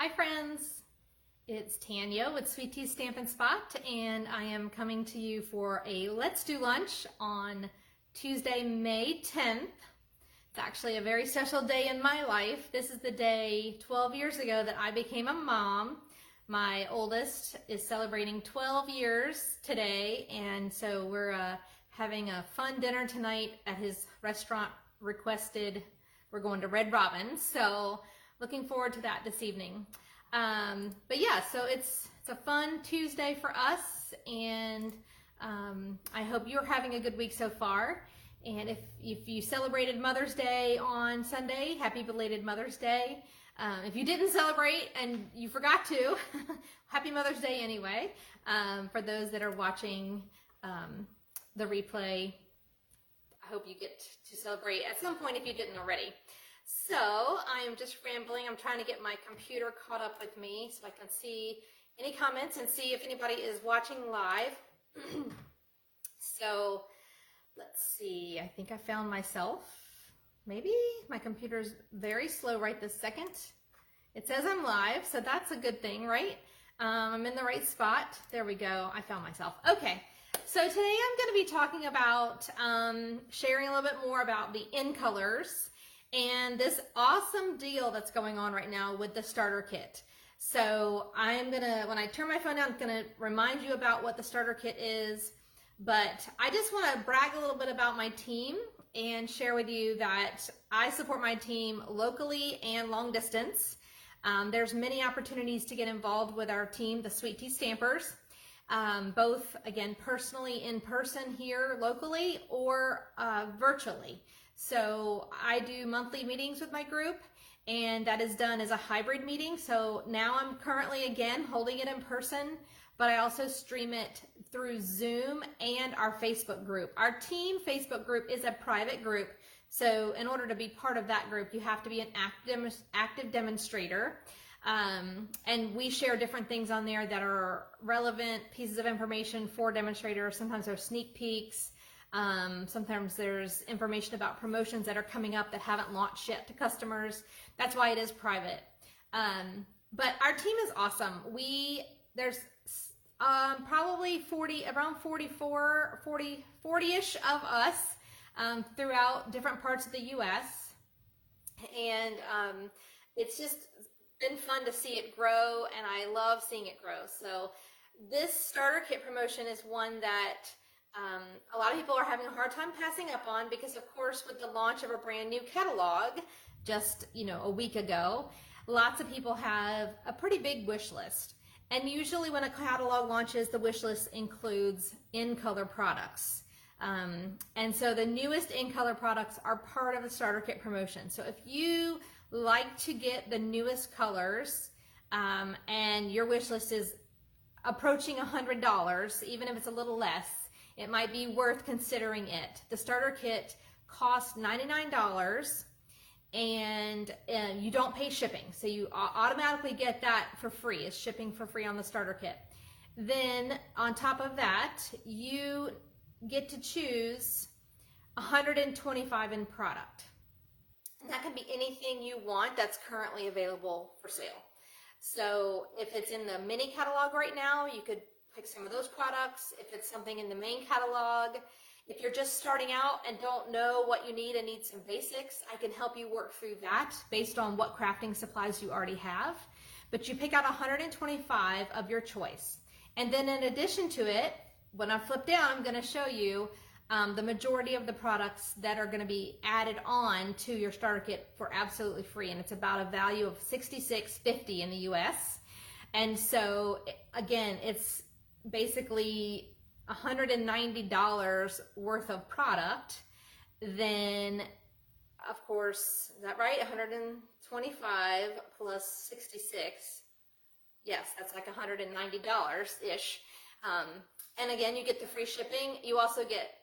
Hi friends, it's Tanya with Sweet Tea Stampin' Spot, and I am coming to you for a Let's Do Lunch on Tuesday, May 10th. It's actually a very special day in my life. This is the day 12 years ago that I became a mom. My oldest is celebrating 12 years today, and so we're having a fun dinner tonight at his restaurant requested. We're going to Red Robin, so looking forward to that this evening. But yeah, so it's a fun Tuesday for us, and I hope you're having a good week so far. And if you celebrated Mother's Day on Sunday, happy belated Mother's Day. If you didn't celebrate and you forgot to, happy Mother's Day anyway. For those that are watching the replay, I hope you get to celebrate at some point if you didn't already. So I am just rambling. I'm trying to get my computer caught up with me so I can see any comments and see if anybody is watching live. So let's see. I think I found myself. Maybe my computer's very slow right this second. It says I'm live, so that's a good thing, right? I'm in the right spot. There we go. I found myself. Okay. So today I'm going to be talking about sharing a little bit more about the in colors and this awesome deal that's going on right now with the starter kit. So I'm gonna, when I turn my phone down, I'm gonna remind you about what the starter kit is, but I just wanna brag a little bit about my team and share with you that I support my team locally and long distance. There's many opportunities to get involved with our team, the Sweet Tea Stampers, both, again, personally in person here locally or virtually. So I do monthly meetings with my group, and that is done as a hybrid meeting. So now I'm currently, again, holding it in person, but I also stream it through Zoom and our Facebook group. Our team Facebook group is a private group. So in order to be part of that group, you have to be an active demonstrator. And we share different things on there that are relevant pieces of information for demonstrators. Sometimes there's sneak peeks. Sometimes there's information about promotions that are coming up that haven't launched yet to customers. That's why it is private. But our team is awesome. There's probably 40-ish of us throughout different parts of the US. And it's just been fun to see it grow, and I love seeing it grow. So this starter kit promotion is one that a lot of people are having a hard time passing up on because, of course, with the launch of a brand new catalog just, a week ago, lots of people have a pretty big wish list. And usually when a catalog launches, the wish list includes in-color products. And so the newest in-color products are part of the starter kit promotion. So if you like to get the newest colors and your wish list is approaching $100, even if it's a little less, it might be worth considering it. The starter kit costs $99, and you don't pay shipping. So you automatically get that for free. It's shipping for free on the starter kit. Then on top of that, you get to choose 125 in product. And that can be anything you want that's currently available for sale. So if it's in the mini catalog right now, you could pick some of those products. If it's something in the main catalog, if you're just starting out and don't know what you need and need some basics, I can help you work through that based on what crafting supplies you already have. But you pick out 125 of your choice. And then in addition to it, when I flip down, I'm going to show you the majority of the products that are going to be added on to your starter kit for absolutely free. And it's about a value of $66.50 in the US. And so again, it's basically $190 worth of product. Then, of course, is that right? 125 plus 66. Yes, that's like $190-ish. And again, you get the free shipping. You also get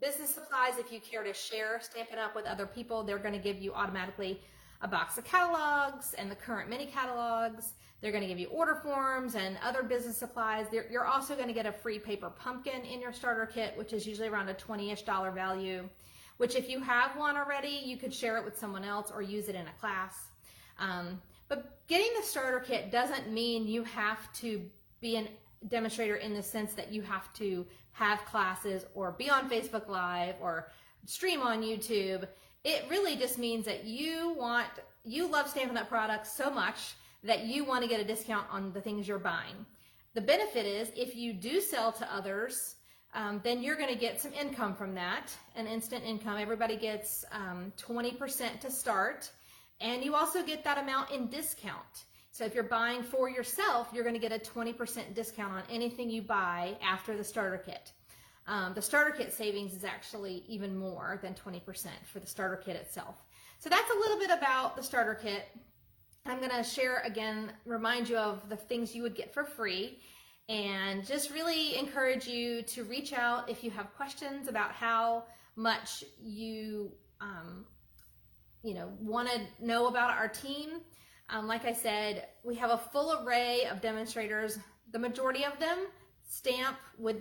business supplies if you care to share Stampin' Up! With other people. They're going to give you automatically a box of catalogs and the current mini catalogs. They're going to give you order forms and other business supplies. You're also going to get a free paper pumpkin in your starter kit, which is usually around a $20-ish value, which if you have one already, you could share it with someone else or use it in a class. But getting the starter kit doesn't mean you have to be a demonstrator in the sense that you have to have classes or be on Facebook Live or stream on YouTube. It really just means that you love Stampin' Up! Products so much that you want to get a discount on the things you're buying. The benefit is if you do sell to others, then you're going to get some income from that, an instant income. Everybody gets 20% to start, and you also get that amount in discount. So if you're buying for yourself, you're going to get a 20% discount on anything you buy after the starter kit. The starter kit savings is actually even more than 20% for the starter kit itself. So that's a little bit about the starter kit. I'm going to share again, remind you of the things you would get for free, and just really encourage you to reach out if you have questions about how much you want to know about our team. Like I said, we have a full array of demonstrators. The majority of them stamp with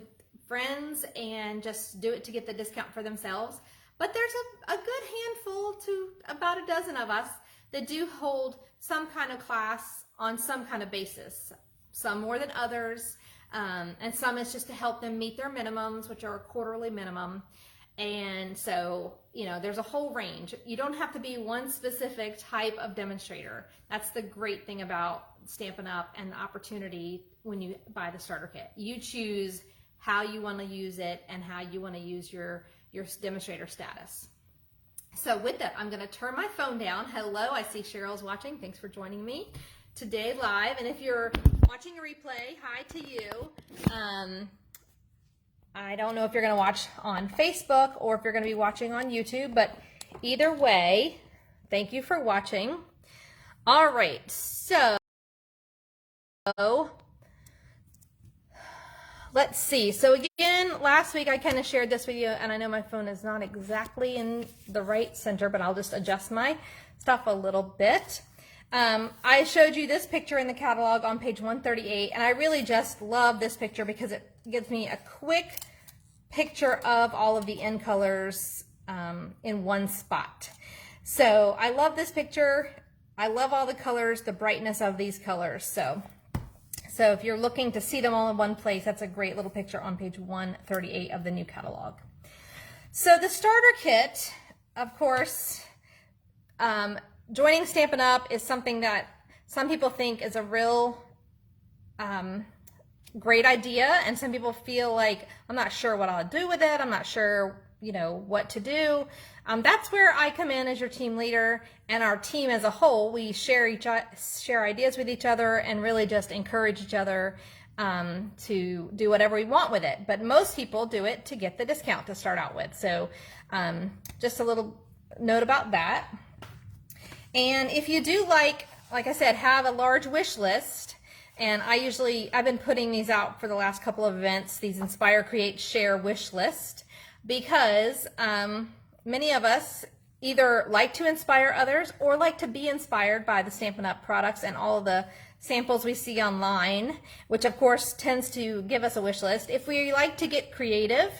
friends and just do it to get the discount for themselves. But there's a good handful to about a dozen of us that do hold some kind of class on some kind of basis. Some more than others, and some is just to help them meet their minimums, which are a quarterly minimum. And so, there's a whole range. You don't have to be one specific type of demonstrator. That's the great thing about Stampin' Up! And the opportunity when you buy the starter kit. You choose how you want to use it and how you want to use your demonstrator status. So with that, I'm going to turn my phone down. Hello, I see Cheryl's watching. Thanks for joining me today live. And if you're watching a replay, hi to you. I don't know if you're going to watch on Facebook or if you're going to be watching on YouTube, but either way, thank you for watching. All right, so let's see. So again, last week I kind of shared this with you, and I know my phone is not exactly in the right center, but I'll just adjust my stuff a little bit. I showed you this picture in the catalog on page 138, and I really just love this picture because it gives me a quick picture of all of the end colors in one spot. So I love this picture. I love all the colors, the brightness of these colors. So if you're looking to see them all in one place, that's a great little picture on page 138 of the new catalog. So the starter kit, of course, joining Stampin' Up! Is something that some people think is a real great idea, and some people feel like, I'm not sure what I'll do with it, I'm not sure what to do. That's where I come in as your team leader, and our team as a whole, we share ideas with each other and really just encourage each other to do whatever we want with it. But most people do it to get the discount to start out with. So just a little note about that. And if you do like I said, have a large wish list, and I've been putting these out for the last couple of events, these Inspire, Create, Share wish list, because many of us either like to inspire others or like to be inspired by the Stampin' Up! Products and all of the samples we see online, which of course tends to give us a wish list. If we like to get creative,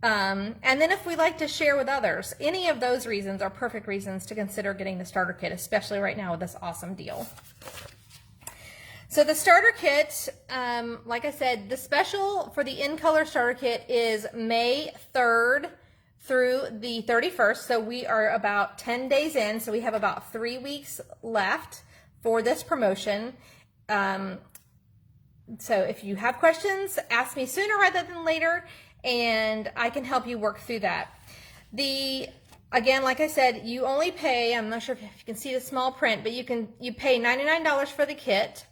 and then if we like to share with others, any of those reasons are perfect reasons to consider getting the starter kit, especially right now with this awesome deal. So the starter kit, like I said, the special for the in color starter kit is May 3rd through the 31st. So we are about 10 days in. So we have about 3 weeks left for this promotion. So if you have questions, ask me sooner rather than later, and I can help you work through that. Again, like I said, you only pay, I'm not sure if you can see the small print, but you pay $99 for the kit.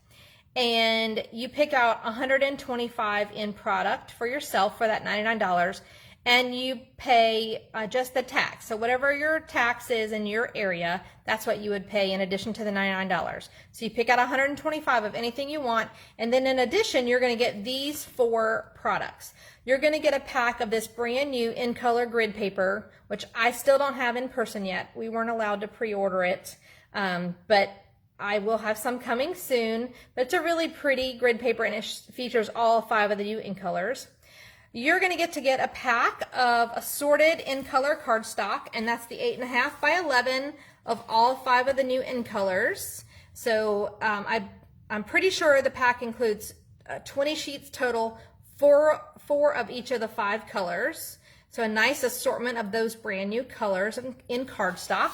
And you pick out $125 in product for yourself for that $99, and you pay just the tax. So whatever your tax is in your area, that's what you would pay in addition to the $99. So you pick out $125 of anything you want, and then in addition, you're going to get these 4 products. You're going to get a pack of this brand new in color grid paper, which I still don't have in person yet. We weren't allowed to pre-order it, but I will have some coming soon, but it's a really pretty grid paper, and it features all 5 of the new in colors. You're going to get a pack of assorted in color cardstock, and that's the 8.5 by 11 of all 5 of the new in colors. So I'm pretty sure the pack includes 20 sheets total, four of each of the 5 colors. So a nice assortment of those brand new colors in cardstock.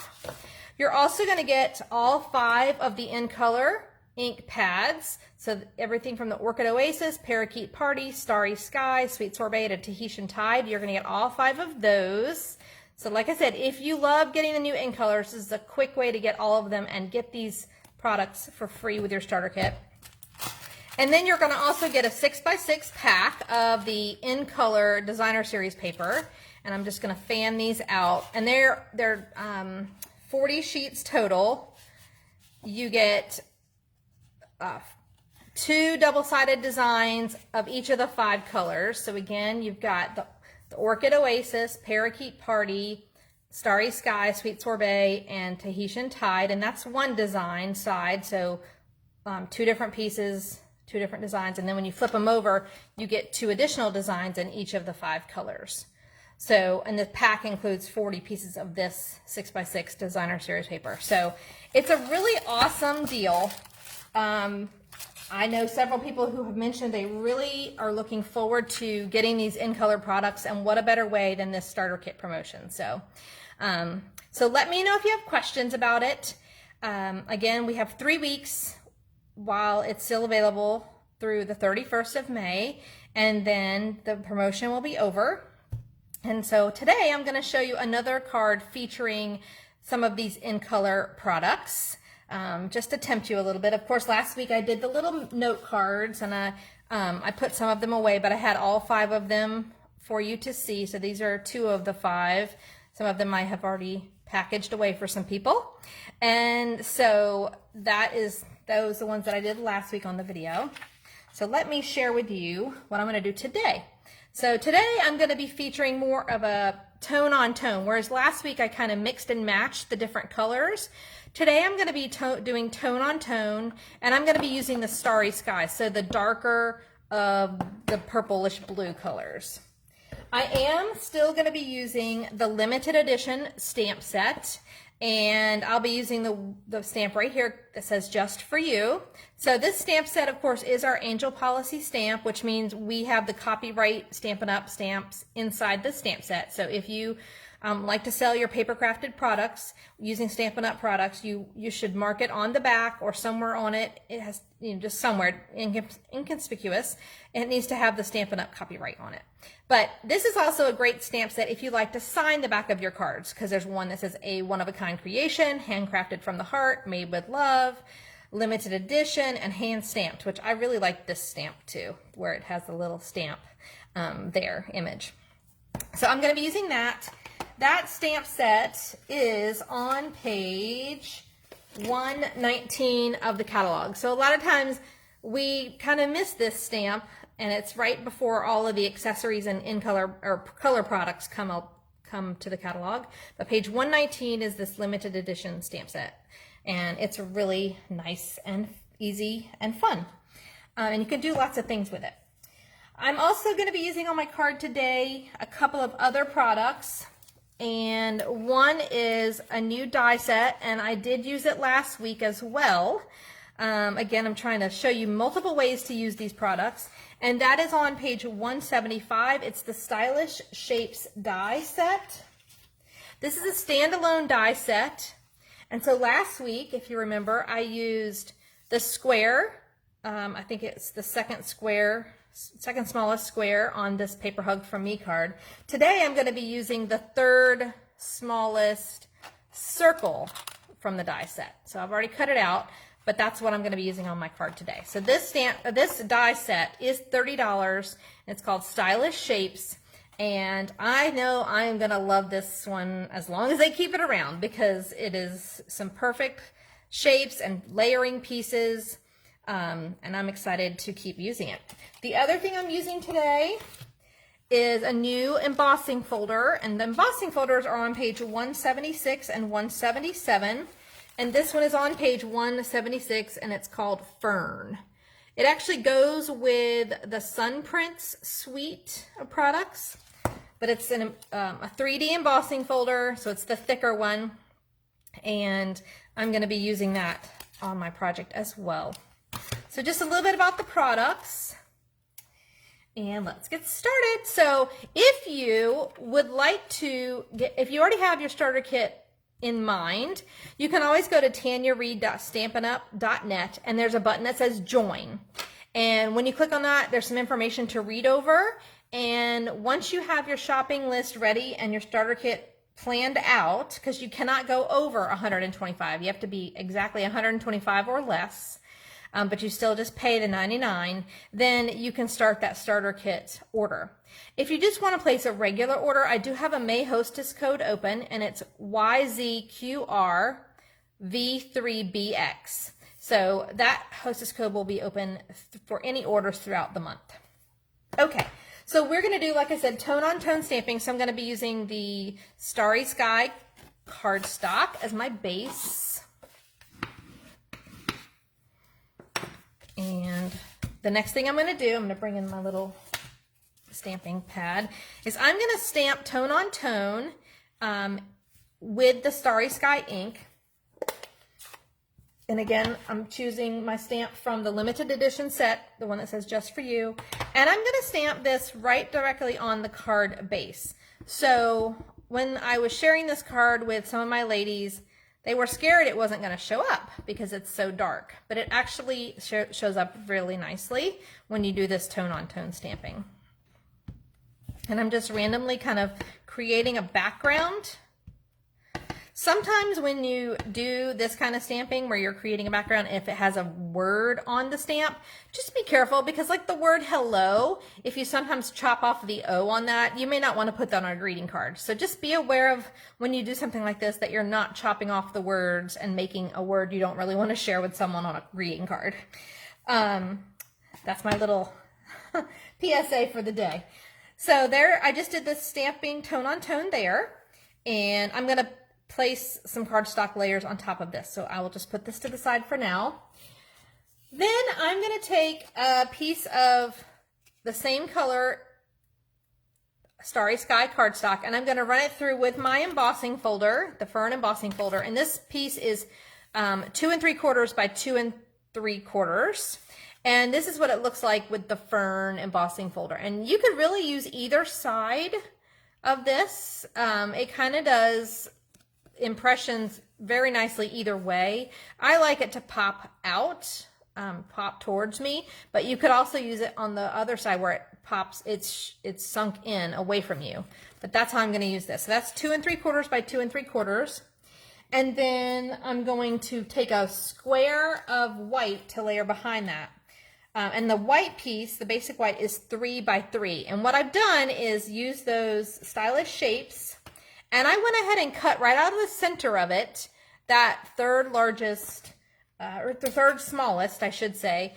You're also going to get all 5 of the in color ink pads. So everything from the Orchid Oasis, Parakeet Party, Starry Sky, Sweet Sorbet, to Tahitian Tide. You're going to get all 5 of those. So like I said, if you love getting the new ink colors, this is a quick way to get all of them and get these products for free with your starter kit. And then you're going to also get a 6x6 pack of the In Color Designer Series paper. And I'm just going to fan these out. And they're 40 sheets total. You get 2 double-sided designs of each of the 5 colors. So again, you've got the Orchid Oasis, Parakeet Party, Starry Sky, Sweet Sorbet, and Tahitian Tide. And that's one design side. So 2 different pieces, 2 different designs, and then when you flip them over, you get 2 additional designs in each of the 5 colors. So, and the pack includes 40 pieces of this 6x6 designer series paper. So it's a really awesome deal. I know several people who have mentioned they really are looking forward to getting these in color products, and what a better way than this starter kit promotion. So, so let me know if you have questions about it. Again, we have 3 weeks while it's still available through the 31st of May, and then the promotion will be over. And so today I'm going to show you another card featuring some of these in color products, just to tempt you a little bit. Of course, last week I did the little note cards, and I put some of them away, but I had all 5 of them for you to see. So these are 2 of the 5. Some of them I have already packaged away for some people. And so those are the ones that I did last week on the video. So let me share with you what I'm going to do today. So today I'm going to be featuring more of a tone on tone, whereas last week I kind of mixed and matched the different colors. Today I'm going to be doing tone on tone, and I'm going to be using the Starry Sky, so the darker of the purplish blue colors. I am still going to be using the limited edition stamp set, and I'll be using the stamp right here that says just for you. So this stamp set, of course, is our Angel Policy stamp, which means we have the copyright Stampin' Up stamps inside the stamp set. So if you like to sell your paper crafted products using Stampin' Up products, you should mark it on the back or somewhere on it. It has, just somewhere inconspicuous. It needs to have the Stampin' Up copyright on it. But this is also a great stamp set if you like to sign the back of your cards, because there's one that says a one-of-a-kind creation, handcrafted from the heart, made with love, limited edition, and hand stamped, which I really like this stamp too, where it has the little stamp there, image. So I'm going to be using that. That stamp set is on page 119 of the catalog. So a lot of times we kind of miss this stamp, and it's right before all of the accessories and in color or color products come to the catalog. But page 119 is this limited edition stamp set, and it's really nice and easy and fun. And you can do lots of things with it. I'm also going to be using on my card today a couple of other products. And one is a new die set, and I did use it last week as well. Again, I'm trying to show you multiple ways to use these products, and that is on page 175. It's the Stylish Shapes die set. This is a standalone die set, and so last week, if you remember, I used the square. I think it's the second smallest square on this Paper Hug From Me card. Today I'm going to be using the 3rd smallest circle from the die set. So I've already cut it out, but that's what I'm going to be using on my card today. So this die set is $30, and it's called Stylish Shapes, and I know I'm going to love this one as long as they keep it around, because it is some perfect shapes and layering pieces. And I'm excited to keep using it. The other thing I'm using today is a new embossing folder, and the embossing folders are on page 176 and 177, and this one is on page 176, and it's called Fern. It actually goes with the Sun Prints suite of products, but it's a 3D embossing folder, so it's the thicker one, and I'm going to be using that on my project as well. So just a little bit about the products. And let's get started. So if you would like to if you already have your starter kit in mind, you can always go to tanyareed.stampinup.net, and there's a button that says join. And when you click on that, there's some information to read over. And once you have your shopping list ready and your starter kit planned out, because you cannot go over 125, you have to be exactly 125 or less. But you still just pay the $99, then you can start that starter kit order. If you just want to place a regular order, I do have a May Hostess code open, and it's YZQRV3BX. So that Hostess code will be open for any orders throughout the month. Okay, so we're going to do, like I said, tone-on-tone stamping. So I'm going to be using the Starry Sky cardstock as my base. And the next thing I'm going to do, I'm going to bring in my little stamping pad, is I'm going to stamp tone on tone with the Starry Sky ink. And again, I'm choosing my stamp from the limited edition set, the one that says just for you. And I'm going to stamp this right directly on the card base. So when I was sharing this card with some of my ladies, they were scared it wasn't going to show up because it's so dark, but it actually shows up really nicely when you do this tone-on-tone stamping. And I'm just randomly kind of creating a background. Sometimes when you do this kind of stamping where you're creating a background, if it has a word on the stamp, just be careful, because like the word hello, if you sometimes chop off the O on that, you may not want to put that on a greeting card. So just be aware of when you do something like this that you're not chopping off the words and making a word you don't really want to share with someone on a greeting card. That's my little PSA for the day. So there, I just did this stamping tone on tone there, and I'm going to place some cardstock layers on top of this. So I will just put this to the side for now. Then I'm going to take a piece of the same color Starry Sky cardstock, and I'm going to run it through with my embossing folder, the Fern embossing folder. And this piece is 2 3/4 by 2 3/4. And this is what it looks like with the Fern embossing folder. And you could really use either side of this. It kind of does impressions very nicely either way. I like it to pop out, pop towards me, but you could also use it on the other side where it pops, it's sunk in away from you. But that's how I'm going to use this. So that's 2 3/4 by 2 3/4. And then I'm going to take a square of white to layer behind that. And the white piece, the basic white, is 3 by 3. And what I've done is use those stylish shapes, and I went ahead and cut right out of the center of it that third largest, or the third smallest, I should say,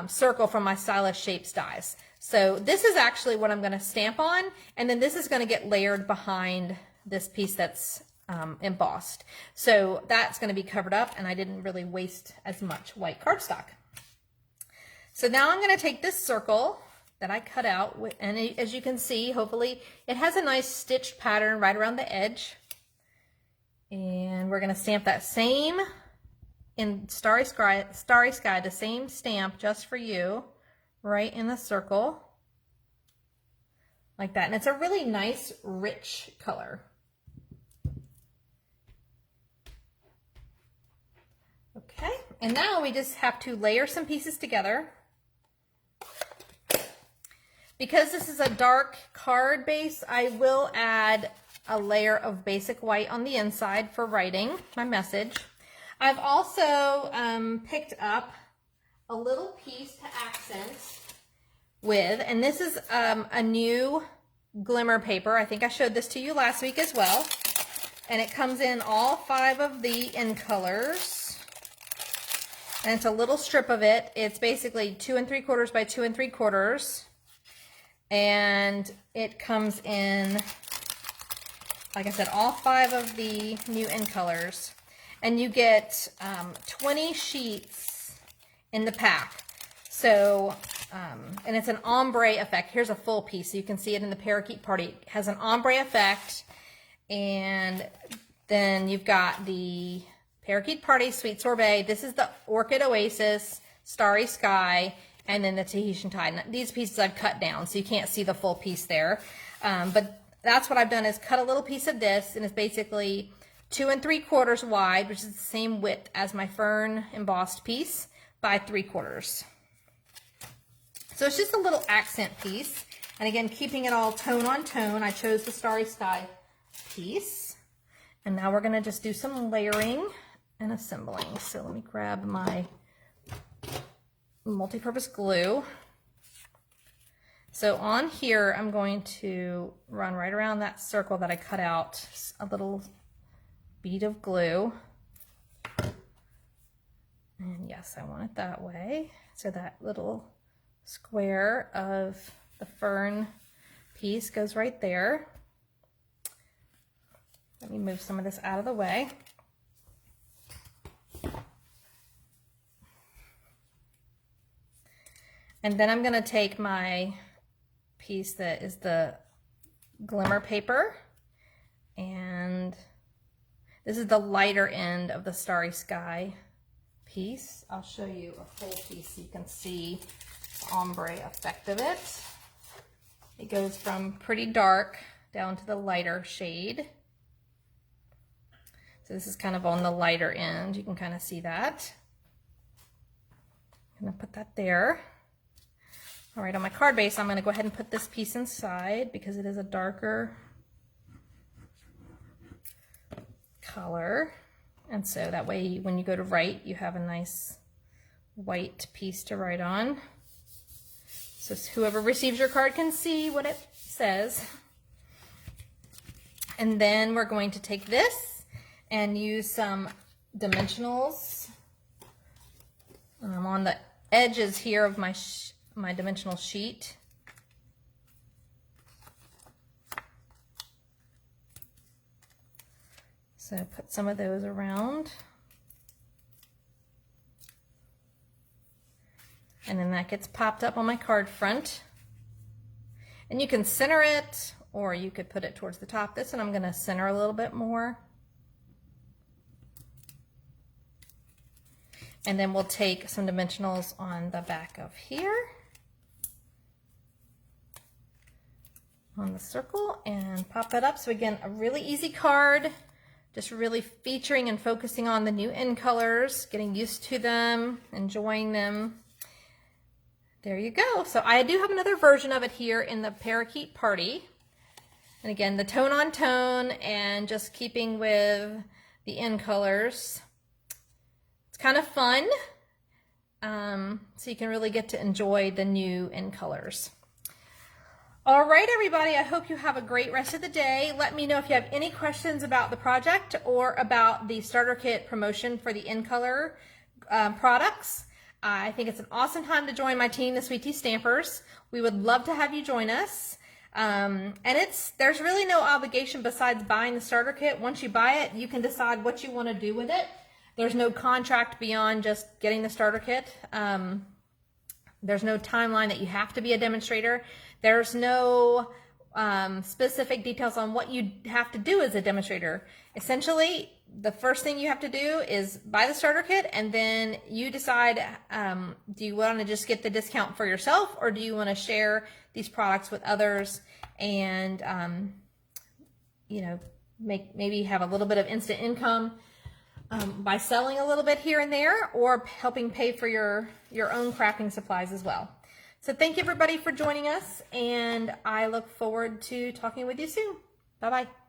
circle from my stylish shapes dies. So this is actually what I'm going to stamp on, and then this is going to get layered behind this piece that's embossed. So that's going to be covered up, and I didn't really waste as much white cardstock. So now I'm going to take this circle that I cut out, and as you can see, hopefully it has a nice stitched pattern right around the edge. And we're going to stamp that same in Starry Sky, the same stamp just for you, right in the circle, like that. And it's a really nice, rich color. Okay, and now we just have to layer some pieces together. Because this is a dark card base, I will add a layer of basic white on the inside for writing my message. I've also picked up a little piece to accent with, and this is a new Glimmer Paper. I think I showed this to you last week as well. And it comes in all 5 of the in colors. And it's a little strip of it. It's basically 2 3/4 by 2 3/4. And it comes in, like I said, all 5 of the new in colors. And you get 20 sheets in the pack. So, and it's an ombre effect. Here's a full piece, so you can see it in the Parakeet Party. It has an ombre effect. And then you've got the Parakeet Party, Sweet Sorbet. This is the Orchid Oasis, Starry Sky, and then the Tahitian Tide. And these pieces I've cut down, so you can't see the full piece there. But that's what I've done, is cut a little piece of this, and it's basically 2 3/4 wide, which is the same width as my Fern embossed piece, by 3/4. So it's just a little accent piece. And again, keeping it all tone on tone, I chose the Starry Sky piece. And now we're gonna just do some layering and assembling. So let me grab my multi-purpose glue. So on here, I'm going to run right around that circle that I cut out, a little bead of glue. And yes, I want it that way. So that little square of the Fern piece goes right there. Let me move some of this out of the way. And then I'm going to take my piece that is the Glimmer Paper, and this is the lighter end of the Starry Sky piece. I'll show you a full piece so you can see the ombre effect of it. It goes from pretty dark down to the lighter shade. So this is kind of on the lighter end. You can kind of see that. I'm gonna put that there. All right, on my card base, I'm gonna go ahead and put this piece inside because it is a darker color. And so that way, when you go to write, you have a nice white piece to write on. So whoever receives your card can see what it says. And then we're going to take this and use some dimensionals on the edges here of my dimensional sheet. So put some of those around. And then that gets popped up on my card front. And you can center it, or you could put it towards the top. This one I'm going to center a little bit more. And then we'll take some dimensionals on the back of here, on the circle, and pop that up. So again, a really easy card, just really featuring and focusing on the new in colors, getting used to them, enjoying them. There you go. So I do have another version of it here in the Parakeet Party. And again, the tone on tone and just keeping with the in colors. It's kind of fun. So you can really get to enjoy the new in colors. All right, everybody, I hope you have a great rest of the day. Let me know if you have any questions about the project or about the starter kit promotion for the in color products. I think it's an awesome time to join my team, the Sweet Tea Stampers. We would love to have you join us. And there's really no obligation besides buying the starter kit. Once you buy it, you can decide what you want to do with it. There's no contract beyond just getting the starter kit. There's no timeline that you have to be a demonstrator. There's no specific details on what you have to do as a demonstrator. Essentially, the first thing you have to do is buy the starter kit, and then you decide, do you want to just get the discount for yourself, or do you want to share these products with others and, you know, maybe have a little bit of instant income by selling a little bit here and there, or helping pay for your own crafting supplies as well. So thank you everybody for joining us, and I look forward to talking with you soon. Bye-bye.